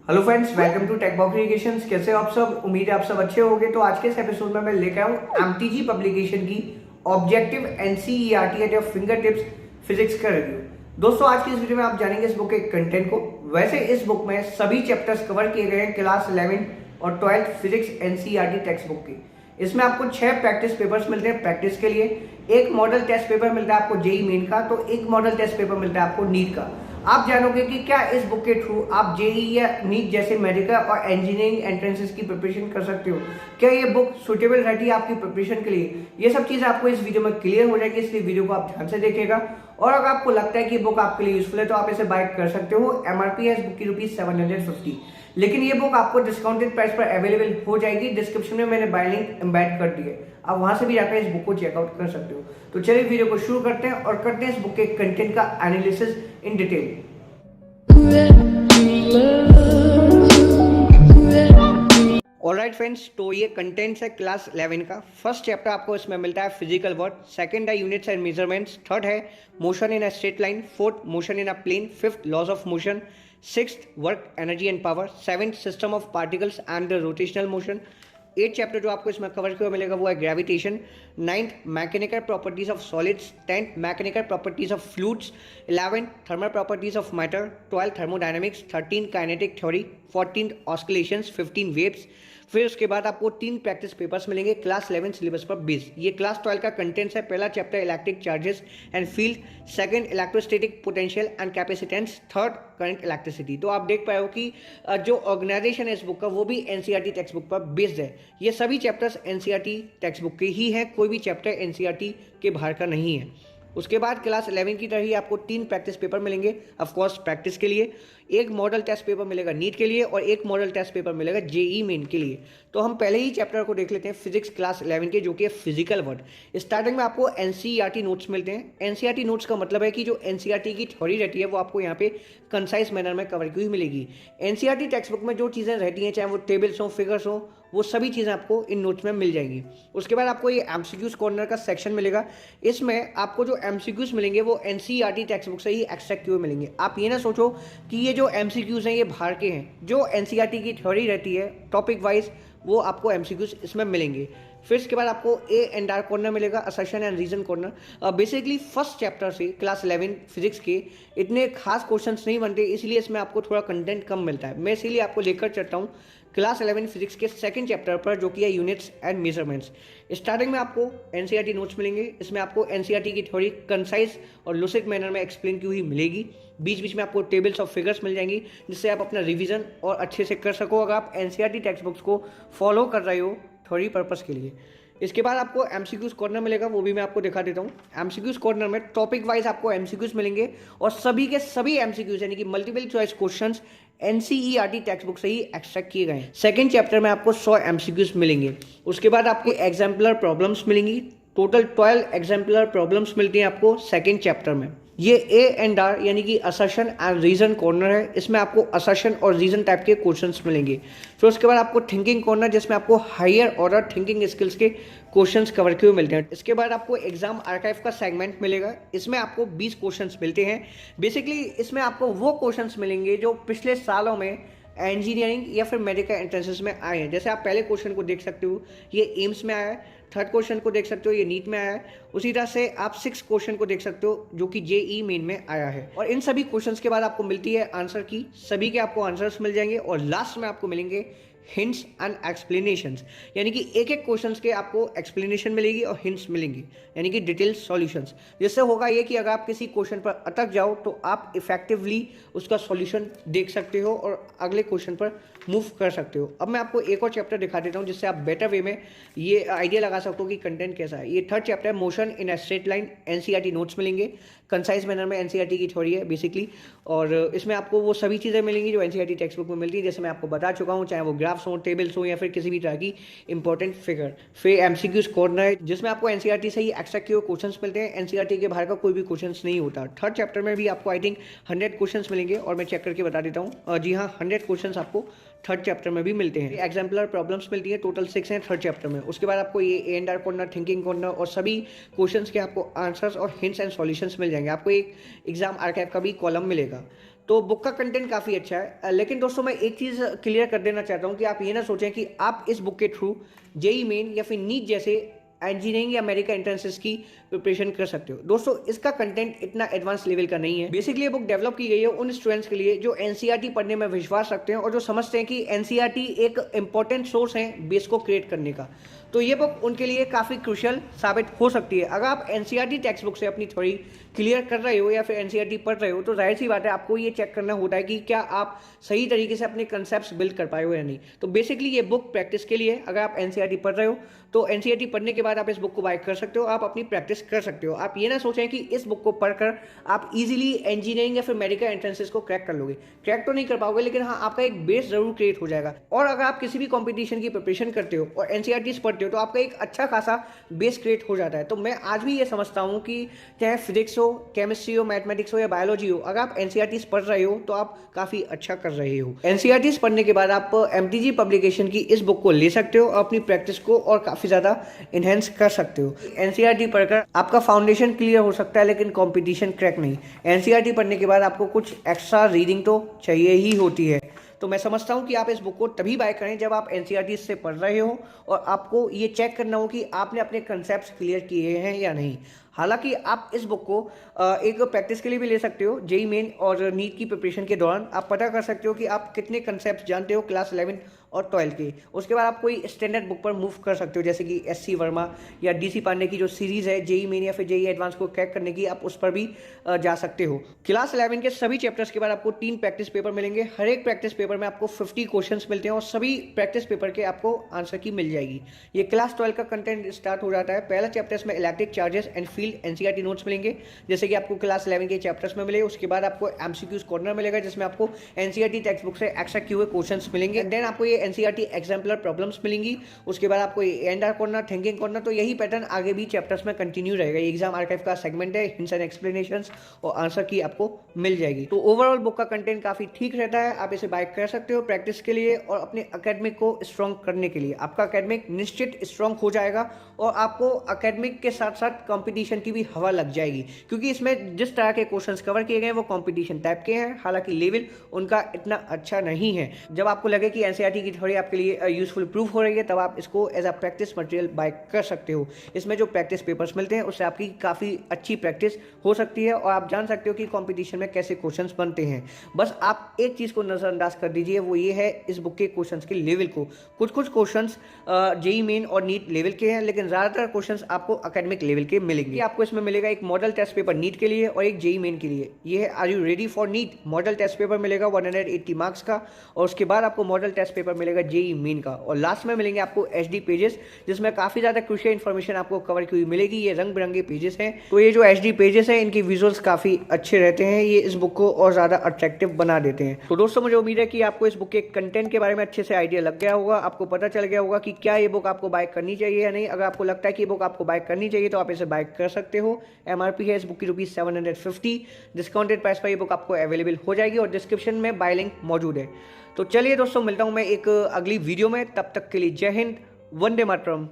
Hello friends, welcome to tech box creations. कैसे हो आप सब? उम्मीद है आप सब अच्छे होंगे। तो आज के इस एपिसोड में मैं लेकर आऊँ एमटीजी पब्लिकेशन की objective NCERT at your finger tips physics का रिव्यू। दोस्तों, आज की इस वीडियो में आप जानेंगे इस बुक के कंटेंट को। वैसे इस बुक में सभी चैप्टर्स कवर किए गए हैं क्लास 11 और 12 फिजिक्स एनसीईआरटी टेक्स्ट बुक की। इसमें आपको 6 प्रैक्टिस पेपर्स मिलते हैं प्रैक्टिस के लिए, एक मॉडल टेस्ट पेपर मिलता है आपको जेई मेन का, तो एक मॉडल टेस्ट पेपर मिलता है आपको नीट का। आप जानोगे कि क्या इस बुक के थ्रू आप जेई या नीट जैसे मेडिकल और इंजीनियरिंग एंट्रेंसेस की प्रिपरेशन कर सकते हो। क्या ये बुक सुटेबल रहती है आपकी प्रिपरेशन के लिए? ये सब चीज़ आपको इस वीडियो में क्लियर हो जाएगी, इसलिए वीडियो को आप ध्यान से देखिएगा। और अगर आपको लगता है कि बुक आपके लिए यूजफुल है तो आप इसे बाय कर सकते हो। एमआरपी है इस बुक की ₹750, लेकिन ये बुक आपको डिस्काउंटेड प्राइस पर अवेलेबल हो जाएगी। डिस्क्रिप्शन में मैंने बाय लिंक एम्बेड कर दी है, आप वहां से भी जाकर इस बुक को चेकआउट कर सकते हो। तो चलिए वीडियो को शुरू करते हैं और करते हैं इस बुक के कंटेंट का analysis in detail. Alright friends, तो ये कंटेंट्स है क्लास 11 का। फर्स्ट चैप्टर आपको इसमें मिलता है फिजिकल वर्ड, सेकंड है यूनिट्स एंड मेजरमेंट्स, थर्ड है motion in a straight line, fourth motion in a plane, fifth laws of motion, sixth work energy and power, seventh system of particles and rotational motion. Eight chapter जो आपको इसमें cover किया मिलेगा वो है gravitation, ninth mechanical properties of solids, tenth mechanical properties of fluids, 11th thermal properties of matter, 12th thermodynamics, 13th kinetic theory, 14th oscillations, 15 waves. फिर उसके बाद आपको 3 प्रैक्टिस पेपर्स मिलेंगे क्लास 11 सिलेबस पर बेस्ड। ये क्लास 12 का कंटेंट्स है। पहला chapter electric charges and field, second electrostatic potential and capacitance, third current electricity. तो आप देख पाए हो कि जो ऑर्गेनाइजेशन है इस बुक का वो भी एनसीईआरटी टेक्स्ट बुक पर बेस्ड है। ये सभी चैप्टर्स एनसीईआरटी टेक्स्ट बुक के ही हैं, कोई भी चैप्टर एनसीईआरटी के बाहर का नहीं है। उसके बाद क्लास 11 की तरह ही आपको 3 प्रैक्टिस पेपर मिलेंगे ऑफकोर्स प्रैक्टिस के लिए, एक मॉडल टेस्ट पेपर मिलेगा नीट के लिए और एक मॉडल टेस्ट पेपर मिलेगा जेई मेन के लिए। तो हम पहले ही चैप्टर को देख लेते हैं फिजिक्स क्लास 11 के, जो कि है फिजिकल वर्ड। स्टार्टिंग में आपको एनसीईआरटी नोट्स मिलते हैं। एनसीईआरटी नोट्स का मतलब है कि जो एनसीईआरटी की थ्योरी रहती है वो आपको यहाँ पे कंसाइज मैनर में कवर की हुई मिलेगी। एनसीईआरटी टेक्स्ट बुक में जो चीज़ें रहती हैं, चाहे वो टेबल्स हो, फिगर्स हो, वो सभी चीज़ें आपको इन नोट्स में मिल जाएंगी। उसके बाद आपको ये एमसीक्यूज कॉर्नर का सेक्शन मिलेगा। इसमें आपको जो एमसीक्यूज मिलेंगे वो एनसीईआरटी टेक्स्ट बुक से ही एक्सट्रैक्ट किए मिलेंगे। आप ये ना सोचो कि ये जो एमसीक्यूज हैं ये बाहर के हैं। जो एनसीईआरटी की थ्योरी रहती है टॉपिक वाइज, वो आपको एमसीक्यूज इसमें मिलेंगे। फिर इसके बाद आपको ए एंड आर कॉर्नर मिलेगा, assertion and reason corner. Basically first chapter से क्लास 11 फिजिक्स के इतने खास क्वेश्चंस नहीं बनते, इसलिए इसमें आपको थोड़ा कंटेंट कम मिलता है। मैं इसीलिए आपको लेकर चलता हूँ क्लास 11 फिजिक्स के सेकंड चैप्टर पर, जो कि है यूनिट्स एंड मेजरमेंट्स। स्टार्टिंग में आपको एनसीईआरटी नोट्स मिलेंगे। इसमें आपको एनसीईआरटी की थ्योरी कंसाइज और लुसिड मैनर में एक्सप्लेन की हुई मिलेगी। बीच बीच में आपको टेबल्स ऑफ फिगर्स मिल जाएंगी, जिससे आप अपना रिवीजन और अच्छे से कर सको अगर आप एनसीईआरटी टेक्स्ट बुक्स को फॉलो कर रहे हो थ्योरी पर्पस के लिए। इसके बाद आपको एमसीक्यूज कॉर्नर मिलेगा, वो भी मैं आपको दिखा देता हूँ। एमसीक्यूज कॉर्नर में टॉपिक वाइज आपको एमसीक्यूज मिलेंगे और सभी के सभी एमसीक्यूज यानी कि multiple choice questions NCERT text book से ही एक्सट्रैक्ट किए गए हैं। सेकंड चैप्टर में आपको 100 एमसीक्यूज मिलेंगे। उसके बाद आपको एग्जाम्पलर प्रॉब्लम्स मिलेंगी। टोटल 12 एग्जाम्पलर प्रॉब्लम्स मिलती हैं आपको सेकंड चैप्टर में। ये ए एंड आर यानी कि असर्शन एंड रीजन कॉर्नर है। इसमें आपको असर्शन और रीजन टाइप के क्वेश्चंस मिलेंगे। फिर उसके बाद आपको थिंकिंग कॉर्नर, जिसमें आपको हायर ऑर्डर थिंकिंग स्किल्स के क्वेश्चंस कवर किए हुए मिलते हैं। इसके बाद आपको एग्जाम आर्काइव का सेगमेंट मिलेगा। इसमें आपको 20 क्वेश्चंस मिलते हैं। बेसिकली इसमें आपको वो क्वेश्चंस मिलेंगे जो पिछले सालों में इंजीनियरिंग या फिर मेडिकल एंट्रेंसेस में आए हैं। जैसे आप पहले क्वेश्चन को देख सकते हो, ये एम्स में आया है। थर्ड क्वेश्चन को देख सकते हो, ये नीट में आया है। उसी तरह से आप 6 क्वेश्चन को देख सकते हो, जो कि जेई मेन में आया है। और इन सभी क्वेश्चंस के बाद आपको मिलती है आंसर की। सभी के आपको आंसर्स मिल जाएंगे और लास्ट में आपको मिलेंगे हिंट्स एंड एक्सप्लेनेशंस, यानी कि एक एक क्वेश्चंस के आपको एक्सप्लेनेशन मिलेगी और हिंट्स मिलेंगी, यानी कि डिटेल सॉल्यूशंस। जिससे होगा ये कि अगर आप किसी क्वेश्चन पर अटक जाओ तो आप इफेक्टिवली उसका सॉल्यूशन देख सकते हो और अगले क्वेश्चन पर मूव कर सकते हो। अब मैं आपको एक और चैप्टर दिखा देता हूँ, जिससे आप बेटर वे में ये आइडिया लगा सकते हो कि कंटेंट कैसा है। ये थर्ड चैप्टर है motion in a straight line. NCERT notes मिलेंगे, कंसाइज मैनर में एनसीईआरटी की थ्योरी है बेसिकली। और इसमें आपको वो सभी चीज़ें मिलेंगी जो एनसीईआरटी टेक्स्ट बुक में मिलती है, जैसे मैं आपको बता चुका हूँ, चाहे वो ग्राफ्स हो, टेबल्स हो या फिर किसी भी तरह की इंपॉर्टेंट फिगर। फिर एमसीक्यूज कॉर्नर है, जिसमें आपको एनसीईआरटी से ही एक्सट्रैक्ट किए क्वेश्चंस मिलते हैं। एनसीईआरटी के बाहर का कोई भी क्वेश्चंस नहीं होता। थर्ड चैप्टर में भी आपको आई थिंक 100 क्वेश्चंस मिलेंगे और मैं चेक करके बता देता हूँ। जी हाँ, 100 क्वेश्चंस आपको थर्ड चैप्टर में भी मिलते हैं। एग्जाम्पलर प्रॉब्लम्स मिलती है, टोटल 6 हैं थर्ड चैप्टर में। उसके बाद आपको ये A and R corner, thinking corner और सभी क्वेश्चंस के आपको आंसर्स और हिंट्स एंड सॉल्यूशंस मिल जाएंगे। आपको एक एग्जाम आर्काइव का भी कॉलम मिलेगा। तो बुक का कंटेंट काफ़ी अच्छा है। लेकिन दोस्तों मैं एक चीज़ क्लियर कर देना चाहता हूँ कि आप ये ना सोचें कि आप इस बुक के थ्रू जेई मेन या फिर नीट जैसे इंजीनियरिंग या अमेरिका एंट्रेंसेस की प्रिपरेशन कर सकते हो। दोस्तों इसका कंटेंट इतना एडवांस लेवल का नहीं है। बेसिकली ये बुक डेवलप की गई है उन स्टूडेंट्स के लिए जो एनसीईआरटी पढ़ने में विश्वास रखते हैं और जो समझते हैं कि एनसीईआरटी एक इंपॉर्टेंट सोर्स है बेस को क्रिएट करने का। तो ये बुक उनके लिए काफ़ी क्रूशियल साबित हो सकती है। अगर आप एनसीईआरटी टेक्स्ट बुक से अपनी थ्योरी क्लियर कर रहे हो या फिर एनसीईआरटी पढ़ रहे हो तो जाहिर सी बात है आपको ये चेक करना होता है कि क्या आप सही तरीके से अपने कंसेप्ट बिल्ड कर पाए हो या नहीं। तो बेसिकली ये बुक प्रैक्टिस के लिए, अगर आप एनसीईआरटी पढ़ रहे हो तो एनसीईआरटी पढ़ने के बाद आप इस बुक को बाय कर सकते हो, आप अपनी प्रैक्टिस कर सकते हो। आप ये ना सोचें कि इस बुक को पढ़कर आप इजीली इंजीनियरिंग या फिर मेडिकल एंट्रेंसेस को क्रैक कर लोगे। क्रैक तो नहीं कर पाओगे, लेकिन हाँ आपका एक बेस जरूर क्रिएट हो जाएगा। और अगर आप किसी भी कॉम्पिटिशन की प्रिपरेशन करते हो और एनसीईआरटी पढ़ते हो तो आपका एक अच्छा खासा बेस क्रिएट हो जाता है। तो मैं आज भी ये समझता हूँ कि चाहे फिजिक्स हो, केमिस्ट्री हो, मैथमेटिक्स हो या बायोलॉजी हो, अगर आप एनसीईआरटी पढ़ रहे हो तो आप काफ़ी अच्छा कर रहे हो। एनसीईआरटी पढ़ने के बाद आप एमटीजी पब्लिकेशन की इस बुक को ले सकते हो और अपनी प्रैक्टिस को और काफ़ी ज़्यादा इनहेंस कर सकते हो। एनसीईआरटी पढ़कर आपका फाउंडेशन क्लियर हो सकता है लेकिन कंपटीशन क्रैक नहीं। एनसीईआरटी पढ़ने के बाद आपको कुछ एक्स्ट्रा रीडिंग तो चाहिए ही होती है। तो मैं समझता हूँ कि आप इस बुक को तभी बाय करें जब आप एनसीईआरटी से पढ़ रहे हो और आपको ये चेक करना हो कि आपने अपने कंसेप्ट्स क्लियर किए हैं या नहीं। हालांकि आप इस बुक को एक प्रैक्टिस के लिए भी ले सकते हो। जेई मेन और नीट की प्रिपरेशन के दौरान आप पता कर सकते हो कि आप कितने कंसेप्ट जानते हो क्लास 11 और 12 के। उसके बाद आप कोई स्टैंडर्ड बुक पर मूव कर सकते हो, जैसे कि एससी वर्मा या डीसी पांडे की जो सीरीज़ है जेई मेन या फिर जेई एडवांस को क्रैक करने की, आप उस पर भी जा सकते हो। क्लास 11 के सभी चैप्टर्स के बाद आपको 3 प्रैक्टिस पेपर मिलेंगे। हर एक प्रैक्टिस पेपर में आपको 50 क्वेश्चंस मिलते हैं और सभी प्रैक्टिस पेपर के आपको आंसर की मिल जाएगी। ये क्लास 12 का कंटेंट स्टार्ट हो जाता है। पहला चैप्टर्स में electric charges and field NCERT notes मिलेंगे, जैसे कि आपको क्लास 11 के चैप्टर्स में मिले। उसके बाद आपको एमसीक्यूज कॉर्नर मिलेगा जिसमें आपको एनसीईआरटी टेक्स्ट बुक से एक्स्ट्रा क्यूए क्वेश्चंस मिलेंगे। देन आपको ये एनसीईआरटी एग्जाम्पलर प्रॉब्लम्स मिलेंगी। उसके बाद आपको एंड कॉर्नर, थिंकिंग कॉर्नर। तो यही पैटर्न आगे भी चैप्टर्स में कंटिन्यू रहेगा। ये एग्जाम आर्काइव का सेगमेंट है, हिंट्स एंड एक्सप्लेनेशंस और आंसर की आपको मिल जाएगी। तो ओवरऑल बुक का कंटेंट काफी ठीक रहता है, आप इसे बाय कर सकते हो प्रैक्टिस के लिए और अपने एकेडमिक को स्ट्रॉन्ग करने के लिए। आपका एकेडमिक निश्चित स्ट्रॉन्ग हो जाएगा और आपको एकेडमिक के साथ साथ कंपटीशन की भी हवा लग जाएगी, क्योंकि इसमें जिस तरह के क्वेश्चंस कवर किए गए हैं वो कंपटीशन टाइप के हैं। हालांकि लेवल उनका इतना अच्छा नहीं है। जब आपको लगे कि एनसीईआरटी की थ्योरी आपके लिए यूजफुल प्रूव हो रही है तब आप इसको as a practice material buy कर सकते हो। इसमें जो प्रैक्टिस पेपर्स मिलते हैं उससे आपकी काफ़ी अच्छी प्रैक्टिस हो सकती है और आप जान सकते हो कि कंपटीशन में कैसे क्वेश्चंस बनते हैं। बस आप एक चीज़ को नज़रअंदाज कर दीजिए, वो ये है इस बुक के क्वेश्चंस के लेवल को। कुछ कुछ क्वेश्चंस जेई मेन और नीट लेवल के हैं, लेकिन ज़्यादातर क्वेश्चंस आपको एकेडमिक लेवल के मिलेंगे। आपको इसमें मिलेगा एक मॉडल टेस्ट पेपर नीट के लिए और एक जेई मेन के लिए। ये है are you ready for NEET. Model test paper मिलेगा 180 मार्क्स का और उसके बाद आपको मॉडल टेस्ट पेपर मिलेगा जेई मेन का और लास्ट में मिलेंगे आपको एचडी पेजेस, जिसमें काफ़ी ज़्यादा क्रूशियल इन्फॉर्मेशन आपको कवर की हुई मिलेगी। ये रंग बिरंगे पेजेस हैं। तो ये जो एचडी पेजेस हैं इनकी विजुअल्स काफ़ी अच्छे रहते हैं, ये इस बुक को और ज़्यादा अट्रैक्टिव बना देते हैं। तो दोस्तों मुझे उम्मीद है कि आपको इस बुक के कंटेंट के बारे में अच्छे से आइडिया लग गया होगा, आपको पता चल गया होगा कि क्या ये बुक आपको बाय करनी चाहिए या नहीं। अगर आपको लगता है कि ये बुक आपको बाय करनी चाहिए तो आप इसे बाय कर सकते हो। एमआरपी है इस बुक की ₹750। डिस्काउंटेड प्राइस पर ये बुक आपको अवेलेबल हो जाएगी और डिस्क्रिप्शन में बाय लिंक मौजूद है। तो चलिए दोस्तों मिलता हूँ मैं एक अगली वीडियो में, तब तक के लिए जय हिंद, वंदे मातरम।